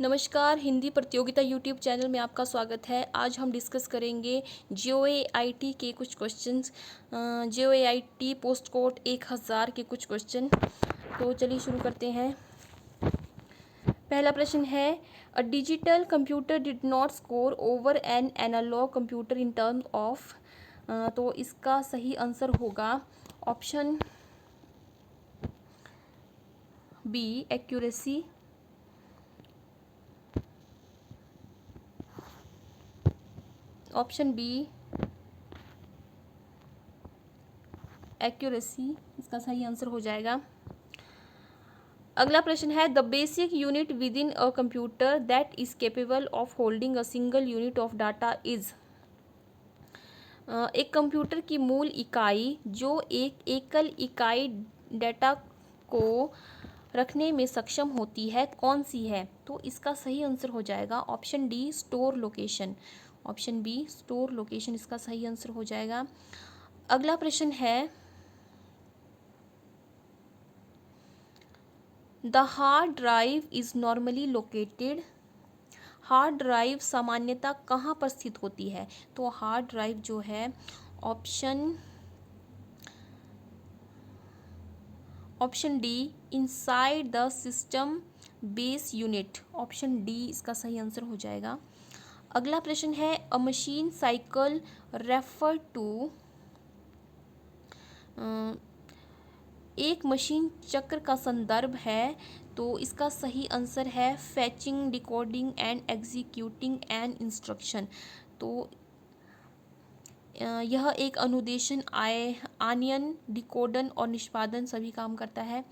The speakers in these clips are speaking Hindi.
नमस्कार, हिंदी प्रतियोगिता यूट्यूब चैनल में आपका स्वागत है। आज हम डिस्कस करेंगे JOAIT के कुछ क्वेश्चंस, JOAIT पोस्ट कोड 1000 के कुछ क्वेश्चन। तो चलिए शुरू करते हैं। पहला प्रश्न है, a digital computer did not score over an analog computer in terms of. तो इसका सही आंसर होगा option B, accuracy. Option B, accuracy इसका सही आंसर हो जाएगा। अगला प्रश्न है, the basic unit within a computer that is capable of holding a single unit of data is. एक कंप्यूटर की मूल इकाई जो एक एकल इकाई डेटा को रखने में सक्षम होती है कौन सी है? तो इसका सही आंसर हो जाएगा option D, store location. Option B, store location इसका सही आंसर हो जाएगा। अगला प्रश्न है, the hard drive is normally located. Hard drive सामान्यतः कहाँ पर स्थित होती है? तो हार्ड ड्राइव जो है option D, inside the system base unit. Option D इसका सही आंसर हो जाएगा। अगला प्रश्न है, a machine cycle refer to. एक मशीन चक्र का संदर्भ है, तो इसका सही आंसर है fetching, decoding and executing an instruction. तो यह एक अनुदेशन, आनयन, डिकोडन और निष्पादन सभी काम करता है।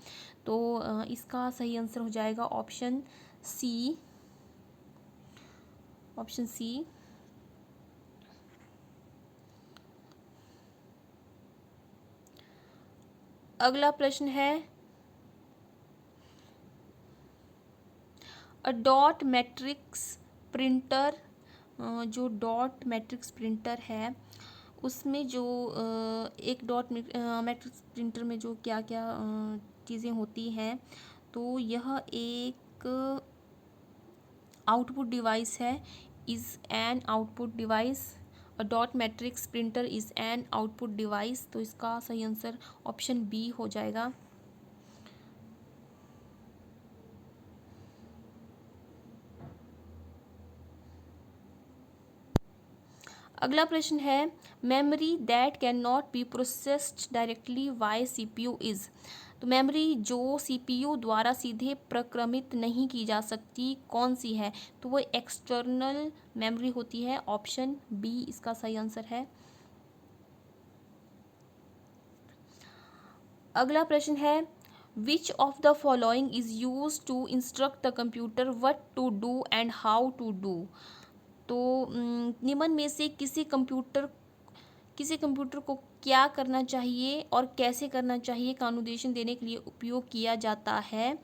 तो इसका सही आंसर हो जाएगा ऑप्शन सी। Option C. अगला प्रश्न है, अ डॉट मैट्रिक्स प्रिंटर। जो डॉट मैट्रिक्स प्रिंटर है उसमें जो एक डॉट मैट्रिक्स प्रिंटर में जो क्या क्या चीज़ें होती हैं, तो यह एक आउटपुट डिवाइस है, is an output device. A dot matrix printer is an output device. तो इसका सही आंसर ऑप्शन बी हो जाएगा। अगला प्रश्न है, memory that can not be processed directly by CPU is. तो मेमोरी जो CPU द्वारा सीधे प्रक्रमित नहीं की जा सकती कौन सी है? तो वो एक्सटर्नल मेमोरी होती है। ऑप्शन बी इसका सही आंसर है। अगला प्रश्न है, which of the following is use to instruct the computer what to do and how to do. तो निम्न में से किसी कंप्यूटर को क्या करना चाहिए और कैसे करना चाहिए का अनुदेशन देने के लिए उपयोग किया जाता है?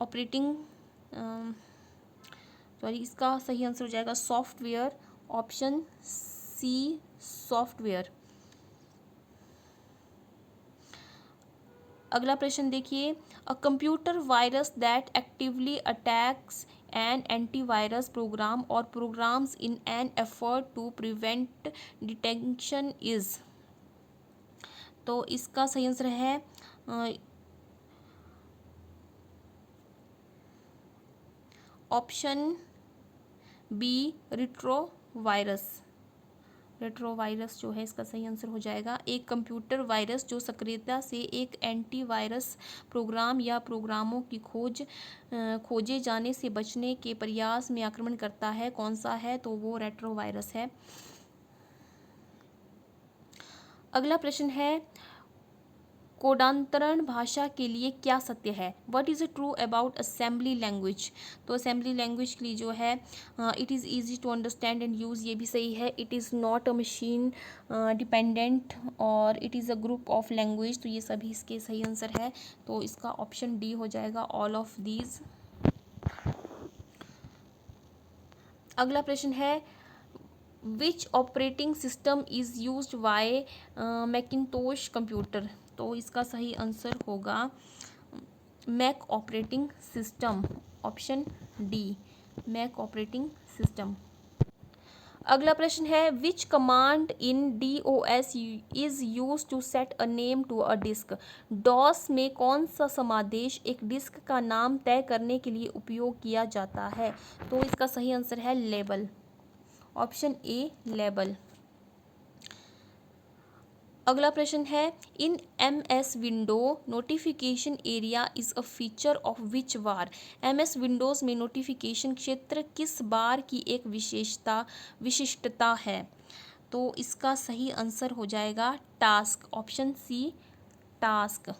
ऑपरेटिंग इसका सही आंसर हो जाएगा सॉफ्टवेयर। Option C, software. अगला प्रश्न देखिए, a computer virus that actively attacks an antivirus program और programs in an effort to prevent detection is. तो इसका सही आंसर है ऑप्शन बी, रेट्रोवायरस। रेट्रोवायरस जो है इसका सही आंसर हो जाएगा एक कंप्यूटर वायरस जो सक्रियता से एक एंटीवायरस प्रोग्राम या प्रोग्रामों की खोजे जाने से बचने के प्रयास में आक्रमण करता है। कौन सा है? तो वो रेट्रोवायरस है। अगला प्रश्न है, कोडांतरण भाषा के लिए क्या सत्य है? What is true about assembly language. तो असेंबली लैंग्वेज के लिए जो है it is easy to understand and use, ये भी सही है। It is not a machine dependent और it is a group of language. तो ये सभी इसके सही आंसर है। तो इसका ऑप्शन डी हो जाएगा ऑल ऑफ दीज। अगला प्रश्न है, which operating system is used by Macintosh computer. तो इसका सही आंसर होगा Mac operating system. Option D. Mac operating system. अगला प्रश्न है which command in DOS is use to set a name to a disk. DOS में कौन सा समादेश एक डिस्क का नाम तय करने के लिए उपयोग किया जाता है? तो इसका सही आंसर है लेबल, ऑप्शन ए लेबल। अगला प्रश्न है in MS window notification area is a feature of which bar. MS Windows में नोटिफिकेशन क्षेत्र किस बार की एक विशिष्टता है? तो इसका सही आंसर हो जाएगा टास्क, ऑप्शन सी टास्क।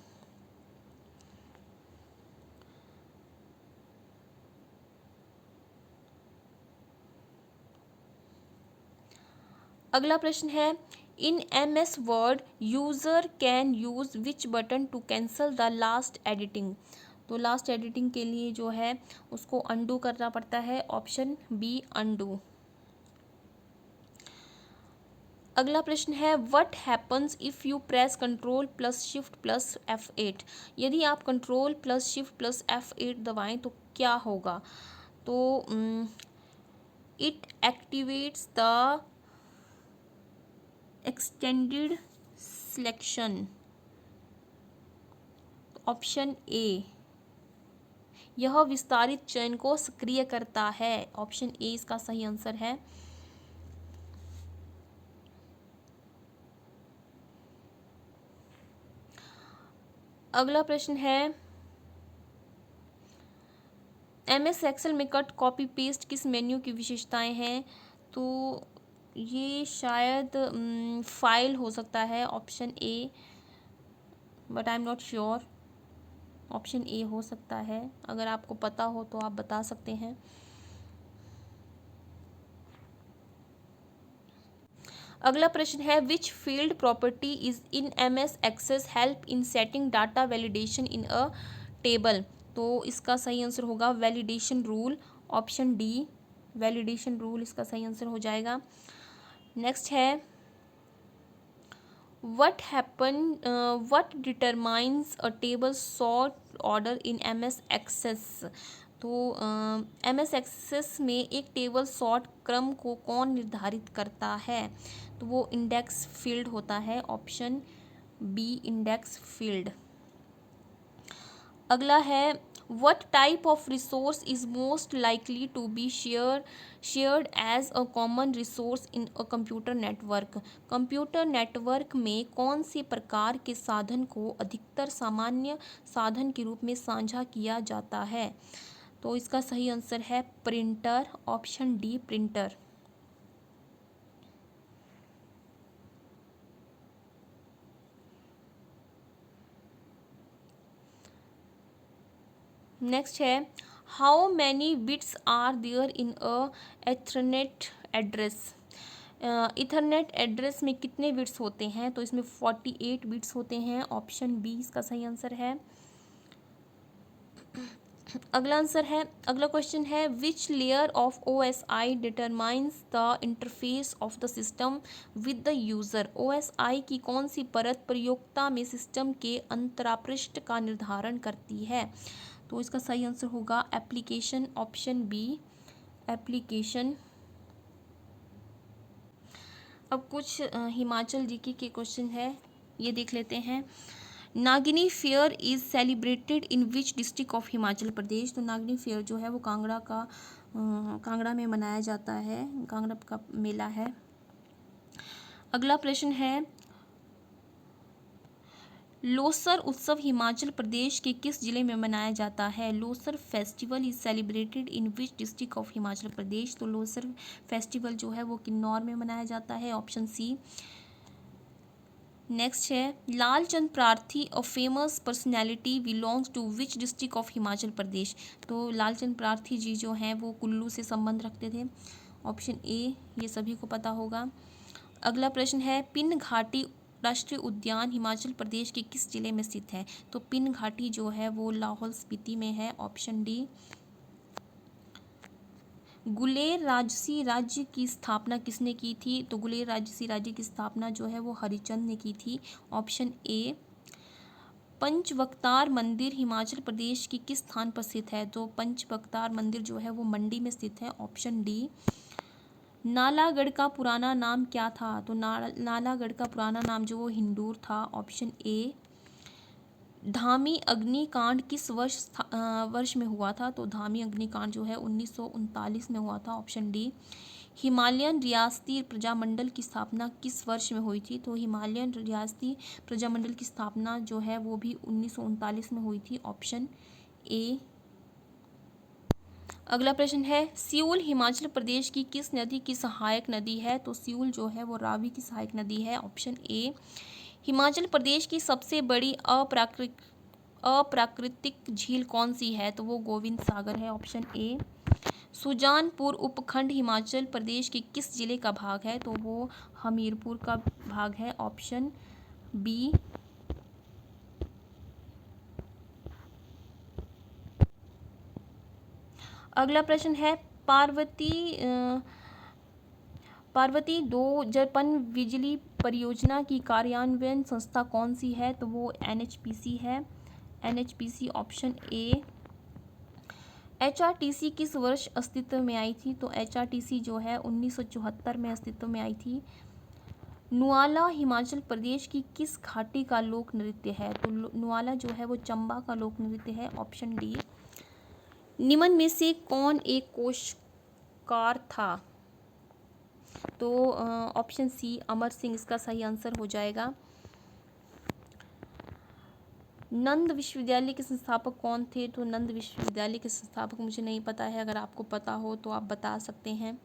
अगला प्रश्न है in MS word user can use which button to cancel the last editing. तो लास्ट एडिटिंग के लिए जो है उसको अनडू करना पड़ता है, ऑप्शन बी अनडू। अगला प्रश्न है what happens if you press control plus shift plus F8। यदि आप control plus shift plus F8 दबाएं तो क्या होगा? तो it activates the extended selection, option A. यह विस्तारित चयन को सक्रिय करता है, ऑप्शन ए इसका सही आंसर है। अगला प्रश्न है MS एक्सेल में कट कॉपी पेस्ट किस मेन्यू की विशेषताएं हैं? तो ये शायद फाइल हो सकता है, option A, but I am not sure. Option A हो सकता है, अगर आपको पता हो तो आप बता सकते हैं। अगला प्रश्न है which field property is in MS access help in setting data validation in a table. तो इसका सही आंसर होगा validation rule, option D validation rule इसका सही आंसर हो जाएगा। नेक्स्ट है what determines a table sort order in MS Access। तो MS Access में एक टेबल सॉर्ट क्रम को कौन निर्धारित करता है? तो वो इंडेक्स फील्ड होता है, ऑप्शन बी इंडेक्स फील्ड। अगला है what type of resource is most likely to be shared as a common resource in a computer network। Computer network में कौन से प्रकार के साधन को अधिकतर सामान्य साधन के रूप में साझा किया जाता है? तो इसका सही आंसर है printer, option D printer. Next है how many bits are there in a Ethernet address. Ethernet address में कितने बिट्स होते हैं? तो इसमें 48 बिट्स होते हैं, ऑप्शन बी इसका सही आंसर है। अगला क्वेश्चन है which layer of OSI determines the interface of the system with the user. OSI की कौन सी परत प्रयोक्ता में सिस्टम के अंतरापृष्ठ का निर्धारण करती है? तो इसका सही आंसर होगा एप्लीकेशन, ऑप्शन बी एप्लीकेशन। अब कुछ हिमाचल जीके के क्वेश्चन है, ये देख लेते हैं। Nagini fair is celebrated in which district of Himachal Pradesh. तो नागिनी फेयर जो है वो कांगड़ा में मनाया जाता है, कांगड़ा का मेला है। अगला प्रश्न है लोसर उत्सव हिमाचल प्रदेश के किस जिले में मनाया जाता है? Losar festival is celebrated in which district of Himachal Pradesh. तो लोसर फेस्टिवल जो है वो किन्नौर में मनाया जाता है, ऑप्शन सी। नेक्स्ट है Lalchand Prarthi a famous personality belongs to which district of Himachal Pradesh. तो लालचंद प्रार्थी जी जो हैं वो कुल्लू से संबंध रखते थे, ऑप्शन ए ये सभी को पता होगा। अगला प्रश्न है पिन घाटी राष्ट्रीय उद्यान हिमाचल प्रदेश के किस जिले में स्थित है? तो पिन घाटी जो है वो लाहौल स्पीति में है, ऑप्शन डी। गुलेर राजसी राज्य की स्थापना किसने की थी? तो गुलेर राजसी राज्य की स्थापना जो है वो हरिचंद ने की थी, ऑप्शन ए। पंचवक्तार मंदिर हिमाचल प्रदेश की किस स्थान पर स्थित है? तो पंचवक्तार मंदिर जो है वो मंडी में स्थित है, ऑप्शन डी। नालागढ़ का पुराना नाम क्या था? तो नालागढ़ का पुराना नाम जो वो हिंदूर था, ऑप्शन ए। धामी अग्निकांड किस वर्ष में हुआ था? तो धामी अग्निकांड जो है 1939 में हुआ था, ऑप्शन डी। हिमालयन रियासती प्रजामंडल की स्थापना किस वर्ष में हुई थी? तो हिमालयन रियासती प्रजामंडल की स्थापना जो है वो भी 1939 में हुई थी, ऑप्शन ए। अगला प्रश्न है, सियूल हिमाचल प्रदेश की किस नदी की सहायक नदी है? तो सियूल जो है वो रावी की सहायक नदी है, ऑप्शन ए। हिमाचल प्रदेश की सबसे बड़ी अप्राकृतिक झील कौन सी है? तो वो गोविंद सागर है, ऑप्शन ए। सुजानपुर उपखंड हिमाचल प्रदेश के किस जिले का भाग है? तो वो हमीरपुर का भाग है, ऑप्शन बी। अगला प्रश्न है, पार्वती 2 जलपन बिजली परियोजना की कार्यान्वयन संस्था कौन सी है? तो वो एनएचपीसी है, एनएचपीसी, ऑप्शन ए। एचआरटीसी किस वर्ष अस्तित्व में आई थी? तो एचआरटीसी जो है 1974 में अस्तित्व में आई थी। नुआला हिमाचल प्रदेश की किस घाटी का लोक नृत्य है? तो नुआला जो है वो चंबा का लोक नृत्य है, ऑप्शन डी। निम्न में से कौन एक कोशकार था? तो ऑप्शन सी अमर सिंह इसका सही आंसर हो जाएगा। नंद विश्वविद्यालय के संस्थापक कौन थे? तो नंद विश्वविद्यालय के संस्थापक मुझे नहीं पता है, अगर आपको पता हो तो आप बता सकते हैं।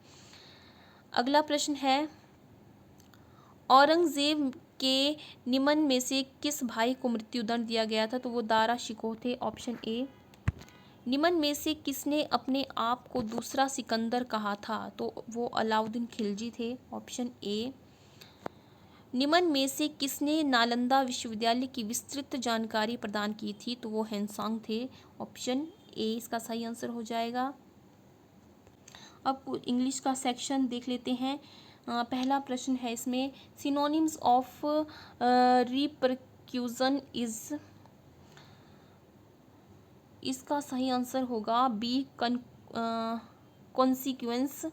अगला प्रश्न है, औरंगजेब के निम्न में से किस भाई को मृत्युदंड दिया गया था? तो वो दारा शिकोह थे, ऑप्शन ए। निम्न में से किसने अपने आप को दूसरा सिकंदर कहा था? तो वो अलाउद्दीन खिलजी थे, ऑप्शन ए। निम्न में से किसने नालंदा विश्वविद्यालय की विस्तृत जानकारी प्रदान की थी? तो वो हेनसांग थे, ऑप्शन ए इसका सही आंसर हो जाएगा। अब इंग्लिश का सेक्शन देख लेते हैं। पहला प्रश्न है इसमें, सिनोनिम्स ऑफ रिपरक्यूजन इज, इसका सही आंसर होगा बी कॉन्सिक्वेंस,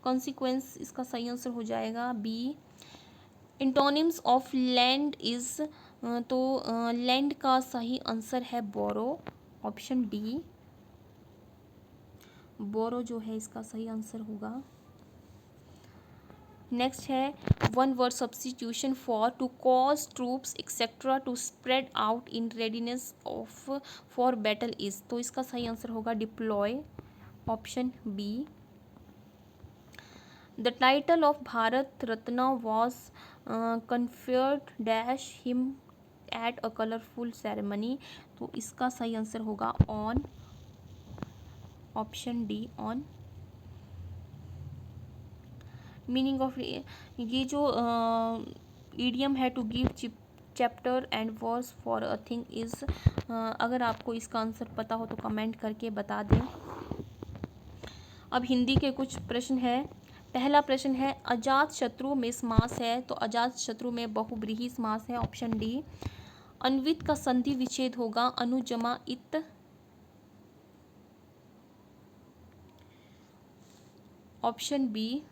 कॉन्सिक्वेंस इसका सही आंसर हो जाएगा बी। इंटोनिम्स ऑफ लैंड इज, तो लैंड का सही आंसर है बोरो, ऑप्शन डी। बोरो जो है इसका सही आंसर होगा। नेक्स्ट है, one word substitution for to cause troops etcetera to spread out in readiness of for battle is, तो इसका सही आंसर होगा deploy, option B. The title of Bharat Ratna was conferred dash him at a colourful ceremony, तो इसका सही आंसर होगा on, option D on. Meaning of, ये जो इडियम है to give chapter and verse for a thing is, अगर आपको इसका आंसर पता हो तो कमेंट करके बता दें। अब हिंदी के कुछ प्रश्न है। पहला प्रश्न है, अजात शत्रु में समास है? तो अजात शत्रु में बहुब्रीहि समास है, ऑप्शन डी। अन्वित का संधि विच्छेद होगा अनु जमा इत, ऑप्शन बी।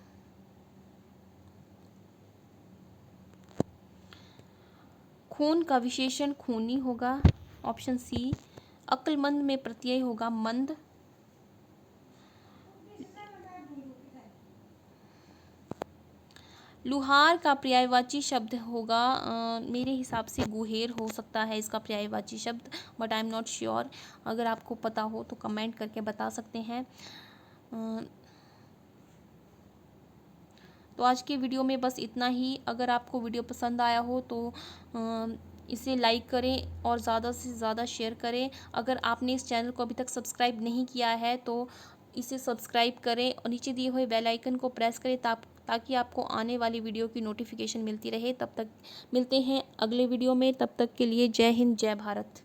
खून का विशेषण खूनी होगा, ऑप्शन सी। अक्लमंद में प्रत्यय होगा मंद। लुहार का पर्यायवाची शब्द होगा, मेरे हिसाब से गुहेर हो सकता है इसका पर्यायवाची शब्द, but I am not sure. अगर आपको पता हो तो कमेंट करके बता सकते हैं। तो आज के वीडियो में बस इतना ही। अगर आपको वीडियो पसंद आया हो तो इसे लाइक करें और ज़्यादा से ज़्यादा शेयर करें। अगर आपने इस चैनल को अभी तक सब्सक्राइब नहीं किया है तो इसे सब्सक्राइब करें और नीचे दिए हुए बेल आइकन को प्रेस करें ताकि आपको आने वाली वीडियो की नोटिफिकेशन मिलती रहे। तब तक मिलते हैं अगले वीडियो में, तब तक के लिए जय हिंद, जय भारत।